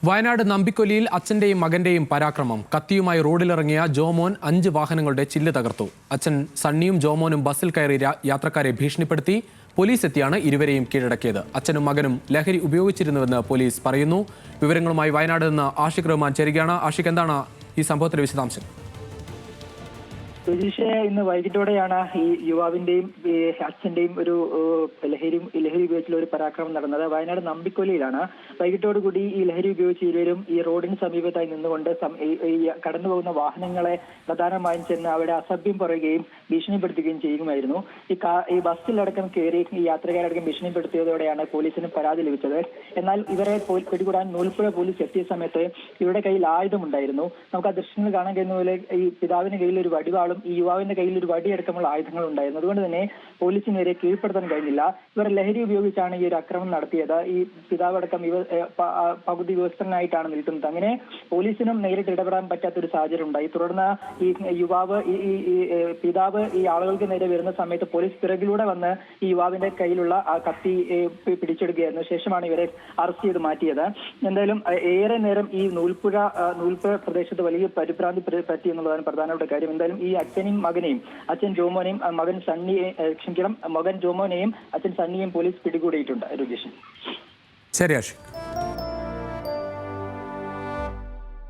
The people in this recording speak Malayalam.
വയനാട് നമ്പിക്കൊല്ലിയിൽ അച്ഛന്റെയും മകന്റെയും പരാക്രമം. കത്തിയുമായി റോഡിലിറങ്ങിയ ജോമോൻ 5 വാഹനങ്ങളുടെ ചില്ല് തകർത്തു. അച്ഛൻ സണ്ണിയും ജോമോനും ബസ്സിൽ കയറി യാത്രക്കാരെ ഭീഷണിപ്പെടുത്തി. പോലീസ് എത്തിയാണ് ഇരുവരെയും കീഴടക്കിയത്. അച്ഛനും മകനും ലഹരി ഉപയോഗിച്ചിരുന്നുവെന്ന് പോലീസ് പറയുന്നു. വിവരങ്ങളുമായി വയനാട് നിന്ന് ആഷിഖ് റഹ്മാൻ ചേരുകയാണ്. ആഷിഖ്, എന്താണ് ഈ സംഭവത്തിന്റെ വിശദാംശം? സുജീഷ്, ഇന്ന് വൈകിട്ടോടെയാണ് ഈ യുവാവിന്റെയും അച്ഛന്റെയും ഒരു ലഹരി ഉപയോഗിച്ചുള്ള ഒരു പരാക്രമം നടന്നത്. വയനാട് നമ്പിക്കൊല്ലിയിലാണ്. വൈകിട്ടോടുകൂടി ഈ ലഹരി ഉപയോഗിച്ച് ഇരുവരും ഈ റോഡിന് സമീപത്തായി നിന്നുകൊണ്ട് കടന്നു പോകുന്ന വാഹനങ്ങളെ പ്രധാനമായും ചെന്ന് അവിടെ അസഭ്യം പറയുകയും ഭീഷണിപ്പെടുത്തുകയും ചെയ്യുമായിരുന്നു. ഈ ബസ്സിലടക്കം കയറി ഈ യാത്രക്കാരടക്കം ഭീഷണിപ്പെടുത്തിയതോടെയാണ് പോലീസിന് പരാതി ലഭിച്ചത്. എന്നാൽ ഇവരെ പിടികൂടാൻ നൂൽപ്പുഴ പോലീസ് എത്തിയ സമയത്ത് ഇവരുടെ കയ്യിൽ ആയുധമുണ്ടായിരുന്നു. നമുക്ക് ആ ദൃശ്യങ്ങൾ കാണാൻ കഴിയുന്ന പോലെ ഈ പിതാവിന്റെ കയ്യിൽ ഒരു വടിവാളും ഈ യുവാവിന്റെ കയ്യിൽ ഒരു വടിയടക്കമുള്ള ആയുധങ്ങൾ ഉണ്ടായിരുന്നു. അതുകൊണ്ട് തന്നെ പോലീസിന് ഇവരെ കീഴ്പ്പെടുത്താൻ കഴിഞ്ഞില്ല. ഇവർ ലഹരി ഉപയോഗിച്ചാണ് ഈ ഒരു ആക്രമണം നടത്തിയത്. ഈ പിതാവടക്കം പകുതി വിവസ്ത്രനായിട്ടാണ് നിൽക്കുന്നത്. അങ്ങനെ പോലീസിനും നേരിട്ട് ഇടപെടാൻ പറ്റാത്തൊരു സാഹചര്യം ഉണ്ടായി. തുടർന്ന് ഈ യുവാവ് ഈ പിതാവ് ഈ ആളുകൾക്ക് നേരെ വരുന്ന സമയത്ത് പോലീസ് പിറകിലൂടെ വന്ന് ഈ യുവാവിന്റെ കയ്യിലുള്ള ആ കത്തി പിടിച്ചെടുക്കുകയായിരുന്നു. ശേഷമാണ് ഇവരെ അറസ്റ്റ് ചെയ്ത് മാറ്റിയത്. എന്തായാലും ഏറെ നേരം ഈ നൂൽപ്പുഴ പ്രദേശത്ത് വലിയ പരിഭ്രാന്തി പറ്റി എന്നുള്ളതാണ് പ്രധാനപ്പെട്ട കാര്യം. എന്തായാലും ഈ അച്ഛനെയും മകനെയും, അച്ഛൻ ജോമോനെയും മകൻ ജോമോനെയും അച്ഛൻ സണ്ണിയെയും പോലീസ് പിടികൂടിയിട്ടുണ്ട്. രജീഷ്, ശരി ആഷിഖ്.